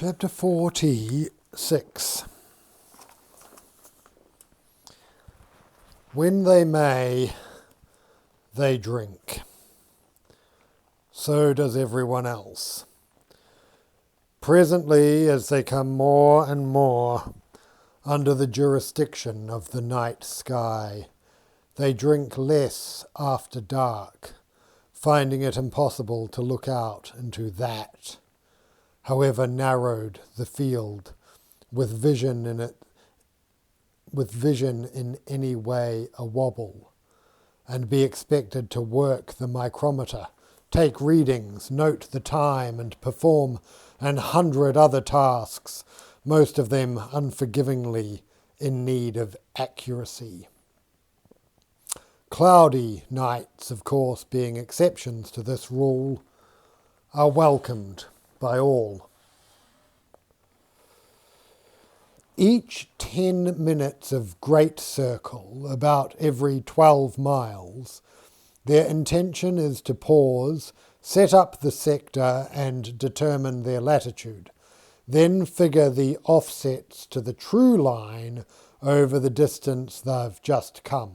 Chapter 46. When they may, they drink. So does everyone else. Presently, as they come more and more under the jurisdiction of the night sky, they drink less after dark, finding it impossible to look out into that, however narrowed the field, with vision in any way a wobble, and be expected to work the micrometer, take readings, note the time, and perform 100 other tasks, most of them unforgivingly in need of accuracy. Cloudy nights, of course, being exceptions to this rule, are welcomed by all. Each 10 minutes of great circle, about every 12 miles, their intention is to pause, set up the sector and determine their latitude, then figure the offsets to the true line over the distance they've just come.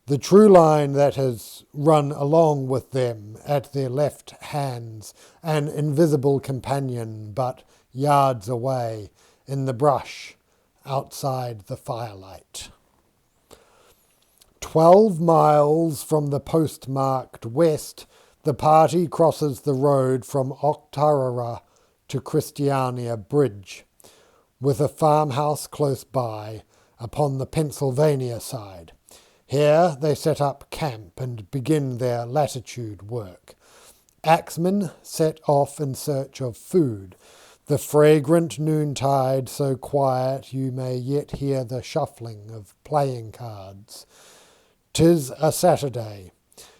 The true line that has run along with them at their left hands, an invisible companion but yards away in the brush outside the firelight. 12 miles from the postmarked west, the party crosses the road from Octarara to Christiania Bridge, with a farmhouse close by upon the Pennsylvania side. Here they set up camp and begin their latitude work. Axemen set off in search of food. The fragrant noontide so quiet you may yet hear the shuffling of playing cards. 'Tis a Saturday,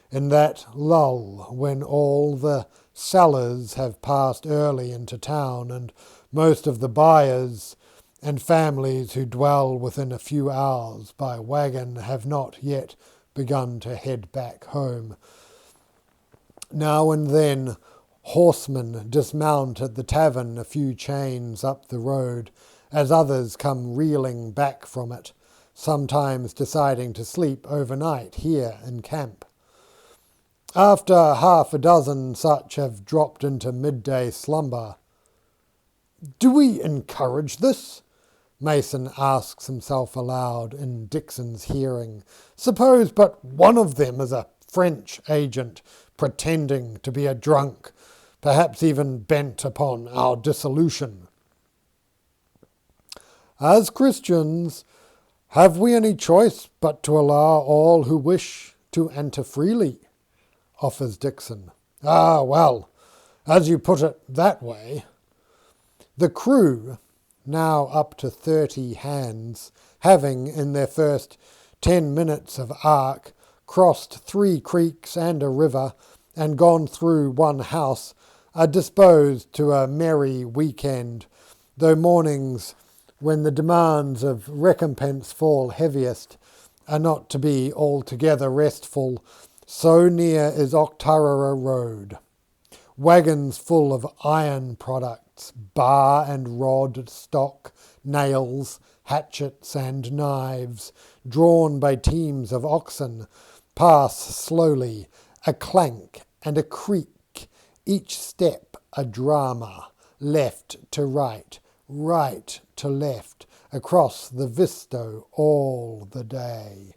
in that lull when all the sellers have passed early into town, and most of the buyers and families who dwell within a few hours by wagon have not yet begun to head back home. Now and then horsemen dismount at the tavern a few chains up the road, as others come reeling back from it, sometimes deciding to sleep overnight here in camp. After half a dozen such have dropped into midday slumber. Do we encourage this? Mason asks himself aloud in Dixon's hearing. Suppose but one of them is a French agent pretending to be a drunk, perhaps even bent upon our dissolution. As Christians, have we any choice but to allow all who wish to enter freely? Offers Dixon. Ah, well, as you put it that way. The crew, now up to 30 hands, having in their first 10 minutes of arc crossed 3 creeks and a river and gone through one house, are disposed to a merry weekend, though mornings when the demands of recompense fall heaviest are not to be altogether restful. So near is Octarara Road. Wagons full of iron products, bar and rod stock, nails, hatchets and knives, drawn by teams of oxen, pass slowly, a clank and a creak, each step a drama, left to right, right to left, across the visto all the day.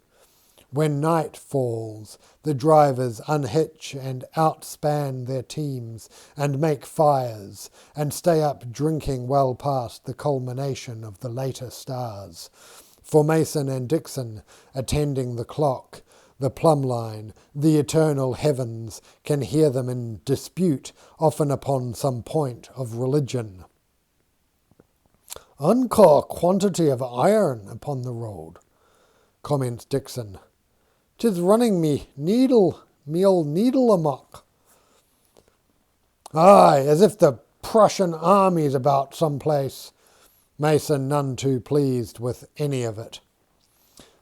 When night falls, the drivers unhitch and outspan their teams and make fires and stay up drinking well past the culmination of the later stars. For Mason and Dixon, attending the clock, the plumb line, the eternal heavens, can hear them in dispute, often upon some point of religion. Unco quantity of iron upon the road, comments Dixon. 'Tis running me old needle amok. Aye, as if the Prussian army's about some place. Mason none too pleased with any of it.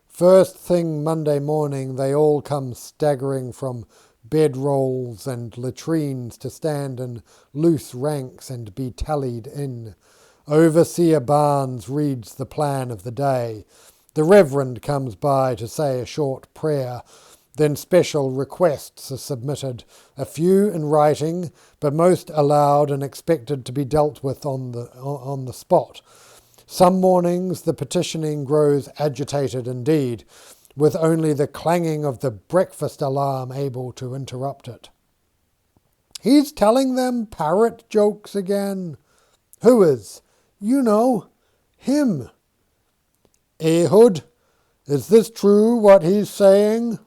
First thing Monday morning they all come staggering from bedrolls and latrines to stand in loose ranks and be tallied in. Overseer Barnes reads the plan of the day. The Reverend comes by to say a short prayer. Then special requests are submitted, a few in writing, but most aloud and expected to be dealt with on the spot. Some mornings the petitioning grows agitated indeed, with only the clanging of the breakfast alarm able to interrupt it. He's telling them parrot jokes again. Who is? You know, him. Ehud, is this true what he's saying?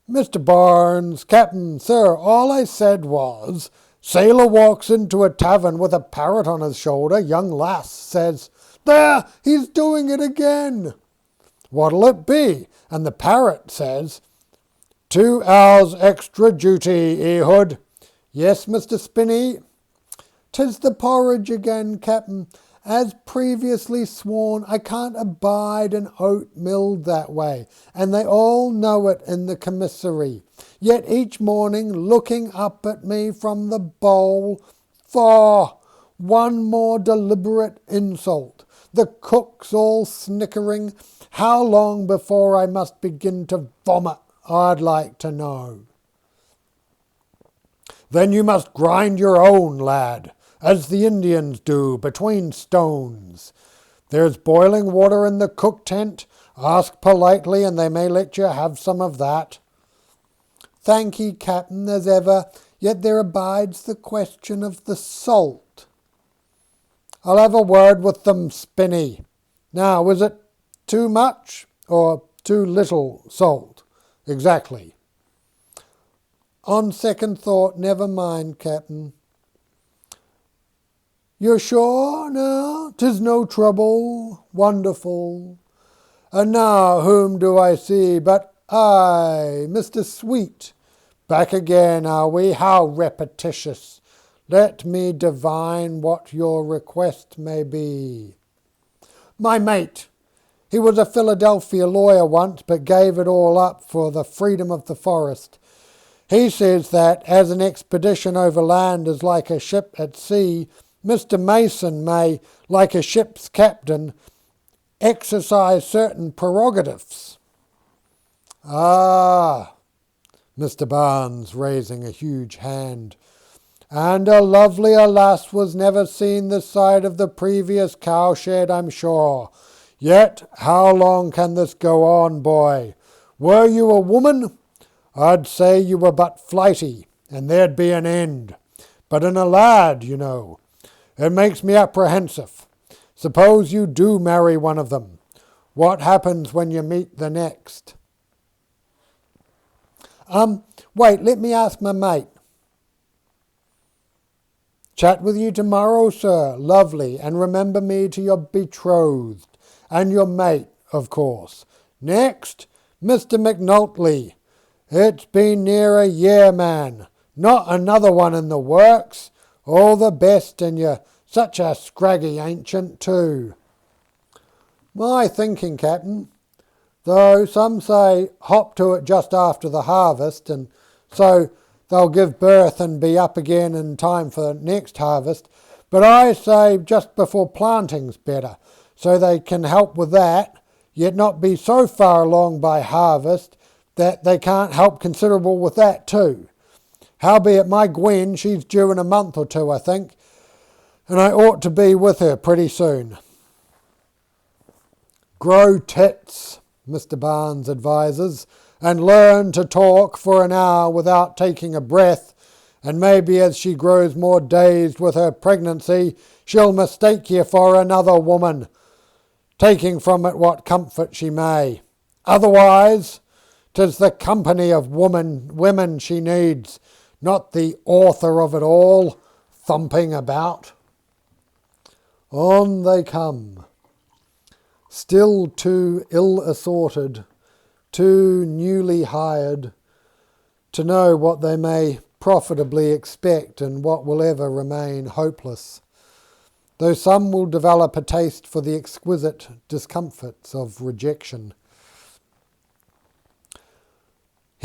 Mr. Barnes, Captain, sir, all I said was, sailor walks into a tavern with a parrot on his shoulder, young lass says, there, he's doing it again. What'll it be? And the parrot says, 2 hours extra duty, Ehud. Yes, Mr. Spinney. 'Tis the porridge again, Captain. As previously sworn, I can't abide an oat milled that way, and they all know it in the commissary. Yet each morning, looking up at me from the bowl, faugh, one more deliberate insult. The cook's all snickering. How long before I must begin to vomit, I'd like to know. Then you must grind your own, lad, as the Indians do, between stones. There's boiling water in the cook tent. Ask politely, and they may let you have some of that. Thank ye, Captain, as ever, yet there abides the question of the salt. I'll have a word with them, Spinney. Now, is it too much or too little salt? Exactly. On second thought, never mind, Captain. You're sure now? 'Tis no trouble. Wonderful. And now whom do I see but I, Mr. Sweet? Back again, are we? How repetitious. Let me divine what your request may be. My mate. He was a Philadelphia lawyer once, but gave it all up for the freedom of the forest. He says that, as an expedition over land is like a ship at sea, Mr. Mason may, like a ship's captain, exercise certain prerogatives. Ah, Mr. Barnes, raising a huge hand, and a lovelier lass was never seen this side of the previous cowshed, I'm sure. Yet, how long can this go on, boy? Were you a woman, I'd say you were but flighty, and there'd be an end. But in a lad, you know, it makes me apprehensive. Suppose you do marry one of them. What happens when you meet the next? Wait, let me ask my mate. Chat with you tomorrow, sir. Lovely. And remember me to your betrothed. And your mate, of course. Next, Mr. McNulty. It's been near a year, man. Not another one in the works. All the best, and you're such a scraggy ancient too. My thinking, Captain, though some say hop to it just after the harvest, and so they'll give birth and be up again in time for next harvest, but I say just before planting's better, so they can help with that, yet not be so far along by harvest that they can't help considerable with that too. Howbeit my Gwen, she's due in a month or two, I think, and I ought to be with her pretty soon. Grow tits, Mr. Barnes advises, and learn to talk for an hour without taking a breath, and maybe as she grows more dazed with her pregnancy, she'll mistake you for another woman, taking from it what comfort she may. Otherwise, 'tis the company of women she needs, not the author of it all, thumping about. On they come, still too ill-assorted, too newly hired, to know what they may profitably expect and what will ever remain hopeless, though some will develop a taste for the exquisite discomforts of rejection.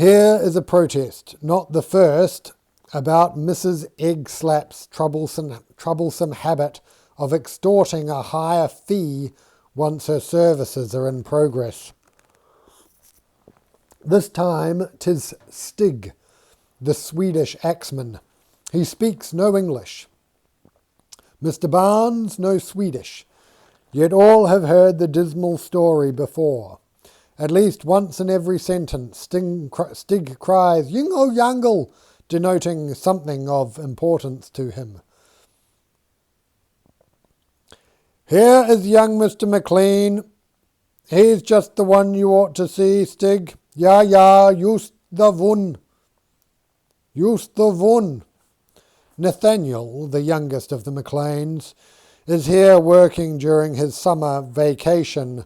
Here is a protest, not the first, about Mrs. Eggslap's troublesome habit of extorting a higher fee once her services are in progress. This time 'tis Stig, the Swedish axeman. He speaks no English. Mr. Barnes no Swedish, yet all have heard the dismal story before. At least once in every sentence Stig cries "Yingle yangle," denoting something of importance to him. Here is young Mr. McLean. He's just the one you ought to see, Stig. Ja, just the one. Just the one. Nathaniel, the youngest of the McLeans, is here working during his summer vacation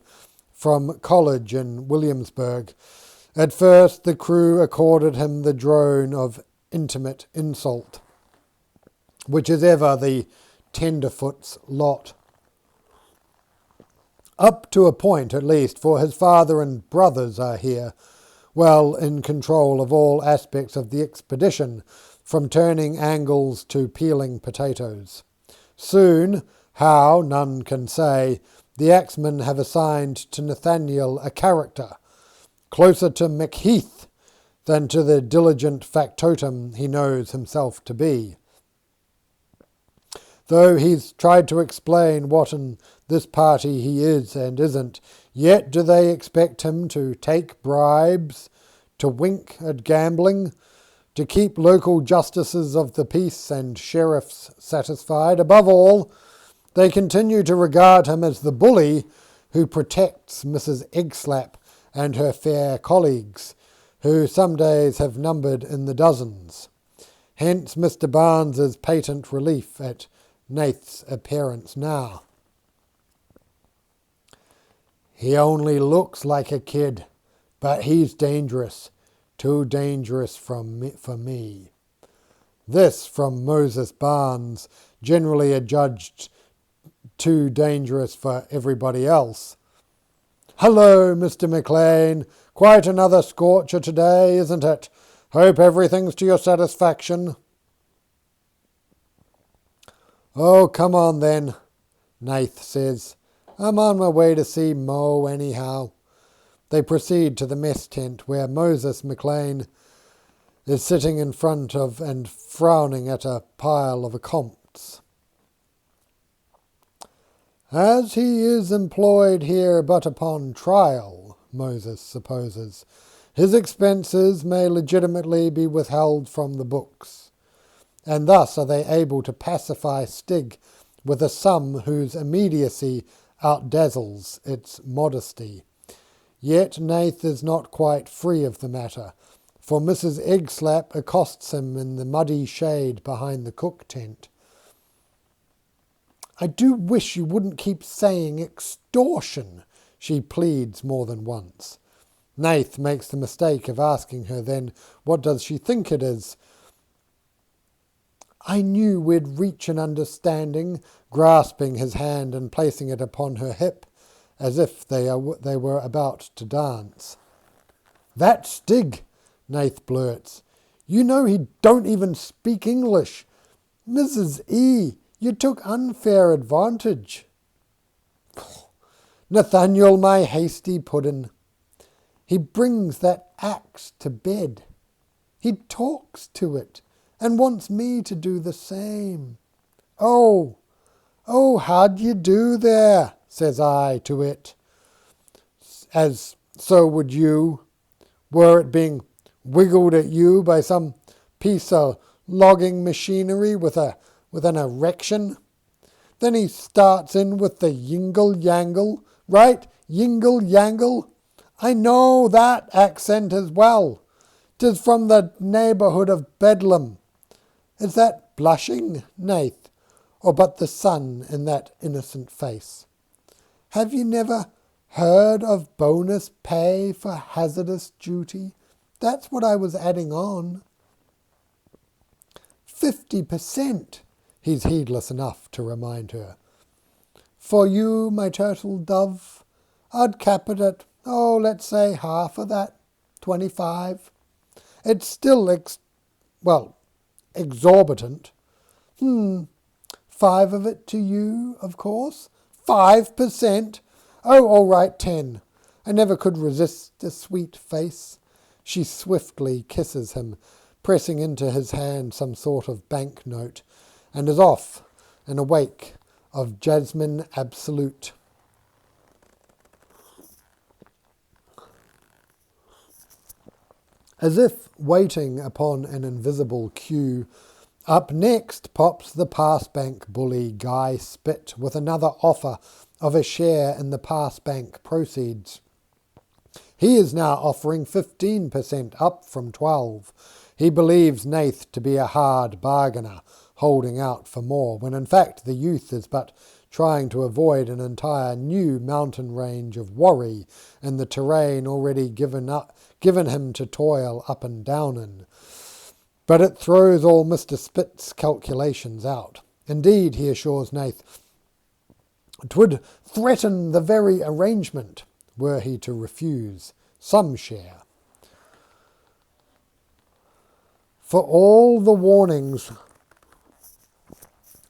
from college in Williamsburg. At first the crew accorded him the drone of intimate insult, which is ever the tenderfoot's lot. Up to a point at least, for his father and brothers are here, well in control of all aspects of the expedition, from turning angles to peeling potatoes. Soon, how, none can say, the axemen have assigned to Nathaniel a character, closer to Macheath than to the diligent factotum he knows himself to be. Though he's tried to explain what in this party he is and isn't, yet do they expect him to take bribes, to wink at gambling, to keep local justices of the peace and sheriffs satisfied. Above all, they continue to regard him as the bully who protects Mrs. Eggslap and her fair colleagues, who some days have numbered in the dozens. Hence Mr. Barnes's patent relief at Nath's appearance now. He only looks like a kid, but he's dangerous, too dangerous for me. This from Moses Barnes, generally adjudged too dangerous for everybody else. Hello, Mr. McLean. Quite another scorcher today, isn't it? Hope everything's to your satisfaction. Oh, come on then, Nath says. I'm on my way to see Mo anyhow. They proceed to the mess tent where Moses McLean is sitting in front of and frowning at a pile of accompts. As he is employed here but upon trial, Moses supposes, his expenses may legitimately be withheld from the books, and thus are they able to pacify Stig with a sum whose immediacy outdazzles its modesty. Yet Nath is not quite free of the matter, for Mrs. Eggslap accosts him in the muddy shade behind the cook tent. I do wish you wouldn't keep saying extortion, she pleads more than once. Nath makes the mistake of asking her then, what does she think it is? I knew we'd reach an understanding, grasping his hand and placing it upon her hip, as if they were about to dance. That Stig, Nath blurts. You know he don't even speak English. Mrs. E., you took unfair advantage. Nathaniel, my hasty puddin'. He brings that axe to bed. He talks to it and wants me to do the same. Oh, how d'ye do there, says I to it, as so would you, were it being wiggled at you by some piece of logging machinery with an erection. Then he starts in with the yingle-yangle, right? Yingle-yangle. I know that accent as well. 'Tis from the neighbourhood of Bedlam. Is that blushing, Nath, or but the sun in that innocent face? Have you never heard of bonus pay for hazardous duty? That's what I was adding on. 50%, he's heedless enough to remind her. For you, my turtle dove, I'd cap it at, let's say half of that, 25. It's still, exorbitant. 5 of it to you, of course. 5%? Oh, all right, 10. I never could resist a sweet face. She swiftly kisses him, pressing into his hand some sort of banknote, and is off in a wake of jasmine absolute. As if waiting upon an invisible cue, up next pops the Pass Bank bully Guy Spit with another offer of a share in the Pass Bank proceeds. He is now offering 15% up from 12. He believes Nath to be a hard bargainer, holding out for more, when in fact the youth is but trying to avoid an entire new mountain range of worry in the terrain already given him to toil up and down in. But it throws all Mr. Spit's calculations out. Indeed, he assures Nath, 'twould threaten the very arrangement were he to refuse some share. For all the warnings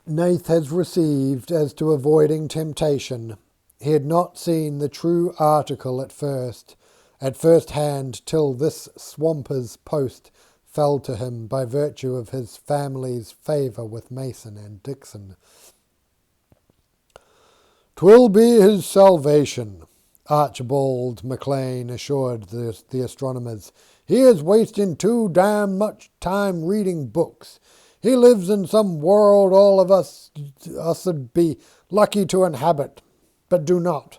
Nath has received as to avoiding temptation, he had not seen the true article at first hand, till this swamper's post fell to him by virtue of his family's favour with Mason and Dixon. 'Twill be his salvation, Archibald MacLean assured the astronomers. He is wasting too damn much time reading books. He lives in some world all of us'd be lucky to inhabit, but do not.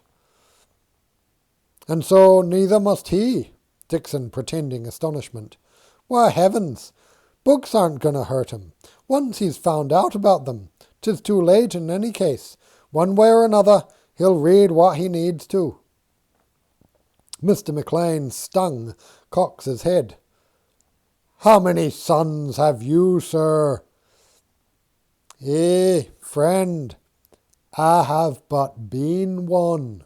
And so neither must he, Dixon pretending astonishment. Why, heavens, books aren't going to hurt him. Once he's found out about them, 'tis too late in any case. One way or another, he'll read what he needs to. Mr. MacLean, stung, cocks his head. How many sons have you, sir? Friend, I have but been one.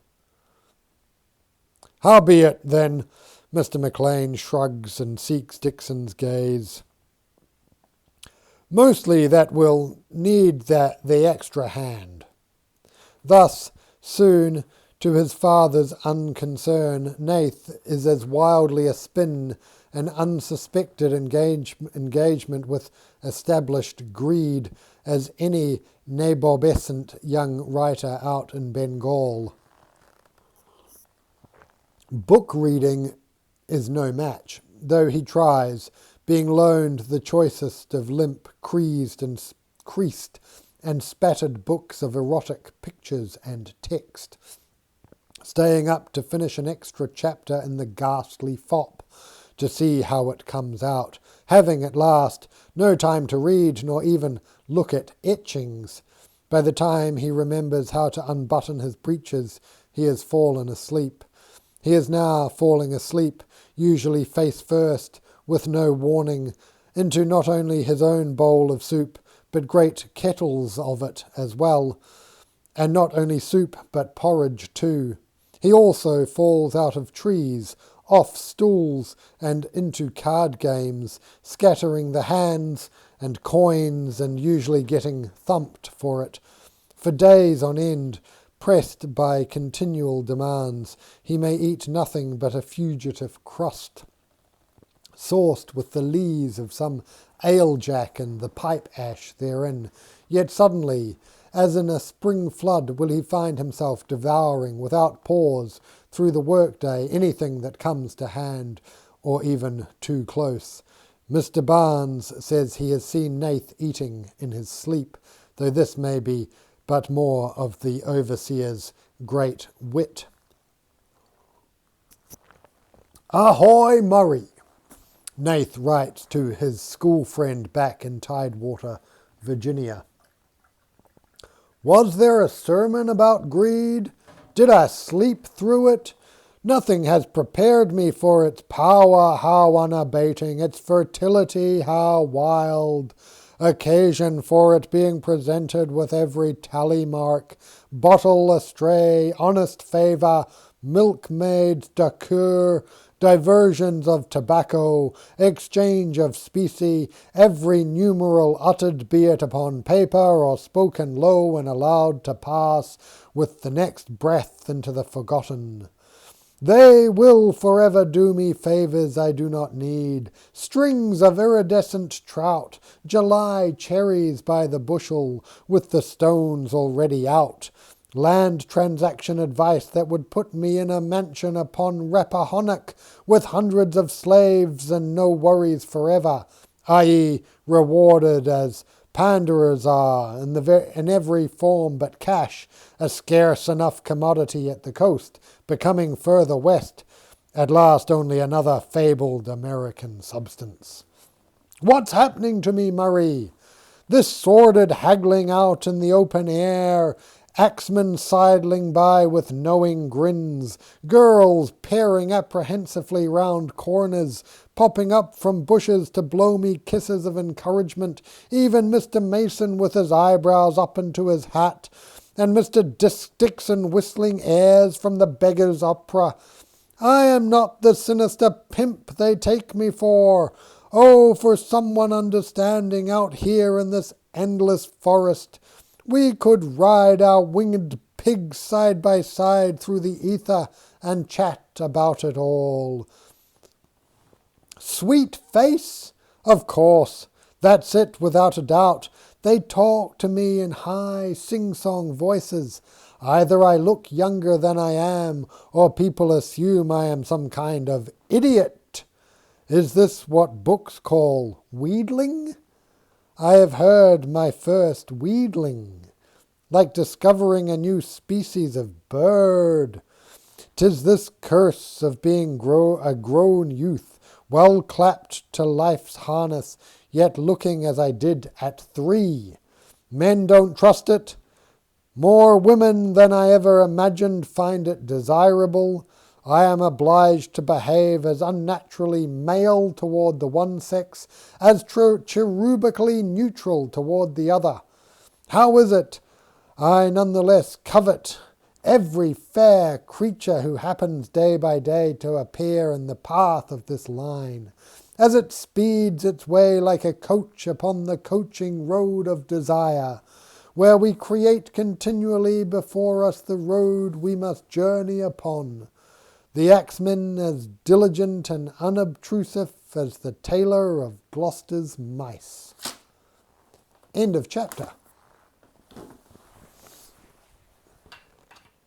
Howbeit, then, Mr. MacLean shrugs and seeks Dixon's gaze. Mostly that will need the extra hand. Thus, soon, to his father's unconcern, Nath is as wildly aspin an unsuspected engagement with established greed as any nabobescent young writer out in Bengal. Book reading is no match, though he tries, being loaned the choicest of limp, creased and spattered books of erotic pictures and text, staying up to finish an extra chapter in the ghastly fop, to see how it comes out, having at last no time to read nor even look at etchings. By the time he remembers how to unbutton his breeches, he has fallen asleep. He is now falling asleep, usually face first, with no warning, into not only his own bowl of soup, but great kettles of it as well, and not only soup, but porridge too. He also falls out of trees, off stools, and into card games, scattering the hands and coins, and usually getting thumped for it. For days on end, pressed by continual demands, he may eat nothing but a fugitive crust, sauced with the lees of some ale-jack and the pipe ash therein. Yet suddenly, as in a spring flood, will he find himself devouring without pause through the workday anything that comes to hand, or even too close. Mr. Barnes says he has seen Nath eating in his sleep, though this may be but more of the overseer's great wit. Ahoy, Murray! Nath writes to his school friend back in Tidewater, Virginia. Was there a sermon about greed? Did I sleep through it? Nothing has prepared me for its power, how unabating, its fertility, how wild, occasion for it being presented with every tally mark, bottle astray, honest favour, milkmaid's douceur, diversions of tobacco, exchange of specie, every numeral uttered, be it upon paper or spoken low and aloud, to pass with the next breath into the forgotten. They will forever do me favours I do not need, strings of iridescent trout, July cherries by the bushel, with the stones already out, land transaction advice that would put me in a mansion upon Rappahannock, with hundreds of slaves and no worries forever, i.e. rewarded as panderers are in every form but cash, a scarce enough commodity at the coast, becoming further west, at last only another fabled American substance. What's happening to me, Murray? This sordid haggling out in the open air, axemen sidling by with knowing grins, girls peering apprehensively round corners, popping up from bushes to blow me kisses of encouragement, even Mr. Mason with his eyebrows up into his hat, and Mr. Dixon whistling airs from the Beggar's Opera. I am not the sinister pimp they take me for. Oh, for someone understanding out here in this endless forest. We could ride our winged pigs side by side through the ether and chat about it all. Sweet face? Of course. That's it, without a doubt. They talk to me in high, sing-song voices. Either I look younger than I am, or people assume I am some kind of idiot. Is this what books call wheedling? I have heard my first wheedling, like discovering a new species of bird. 'Tis this curse of being a grown youth, well clapped to life's harness, yet looking as I did at 3. Men don't trust it. More women than I ever imagined find it desirable. I am obliged to behave as unnaturally male toward the one sex as cherubically neutral toward the other. How is it? I nonetheless covet every fair creature who happens day by day to appear in the path of this line, as it speeds its way like a coach upon the coaching road of desire, where we create continually before us the road we must journey upon. The axeman as diligent and unobtrusive as the tailor of Gloucester's mice. End of chapter.